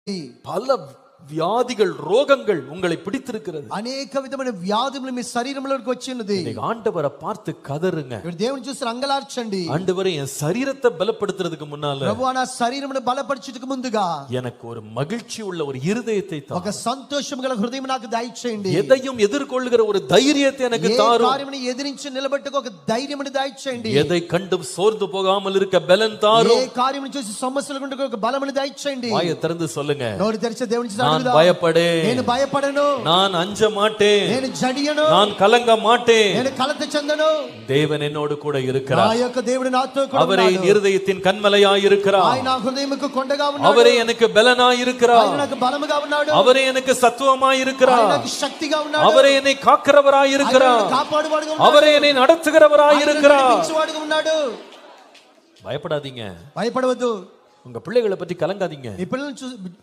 பல வியாதிகள் ரோகங்கள் உங்களை பிடித்திருக்கிறது. అనేక విధమైన వ్యాధులు మీ శరీరంలోకి వచ్చి ఉన్నది. நீங்க ஆண்டவரை பார்த்து கதறுங்க. మీరు దేవుని చూసి అంగలార్చండి. ஆண்டவரே என் சரீரத்தை பலப்படுத்துறதுக்கு முன்னால ప్రభువా నా శరీరమును బలపరచుటకు ముందుగా எனக்கு ஒரு மகிழ்ச்சி உள்ள ஒரு இருதயத்தை தாரும். ఒక సంతోషం గల హృదయం నాకు దయచేయండి. எதையும் ఎదుర్కొల్లుகிற ஒரு தைரியத்தை எனக்கு தாரும். ఏ కార్యమును ఎదిరించి నిలబెట్టుకు ఒక ధైర్యమును దయచేయండి. எதை கண்டும் சோர்ந்து போகாமல் இருக்க பலன் தாரும். ఏ కార్యమును చూసి సమస్యలు గుండా ఒక బలమును దయచేయండి. வாயை திறந்து சொல்லுங்க. నోరు తెరిచి దేవుని நான் பயப்படேன், నేను భయపడను, நான் அஞ்ச மாட்டேன், నేను జడియను, நான் కలంగ மாட்டேன், నేను కలత చెందను. தேவன் என்னோடு கூட இருக்கிறார். నా యొక్క దేవుడు నాతో కూడా ఉన్నాడు. அவரே இருதயத்தின் கண்மலையாய் இருக்கிறார். ఆయన నా హృదయముకు కొండగా ఉన్నాడు. அவரே எனக்கு பலனாய் இருக்கிறார். ఆయన నాకు బలముగా ఉన్నాడు. அவரே எனக்கு சத்துவமாய் இருக்கிறார். ఆయన నాకు శక్తిగా ఉన్నాడు. அவரே என்னை காக்கிறவராய் இருக்கிறார். ఆయన కాపాడువాడుగా ఉన్నాడు. அவரே என்னை நடத்துகிறவராய் இருக்கிறார். నడిపించువాడుగా ఉన్నాడు. பயப்படாதீங்க, భయపడవద్దు. உங்க பிள்ளைகளை பற்றி கலங்காதீங்க. మీ పిల్లల్ని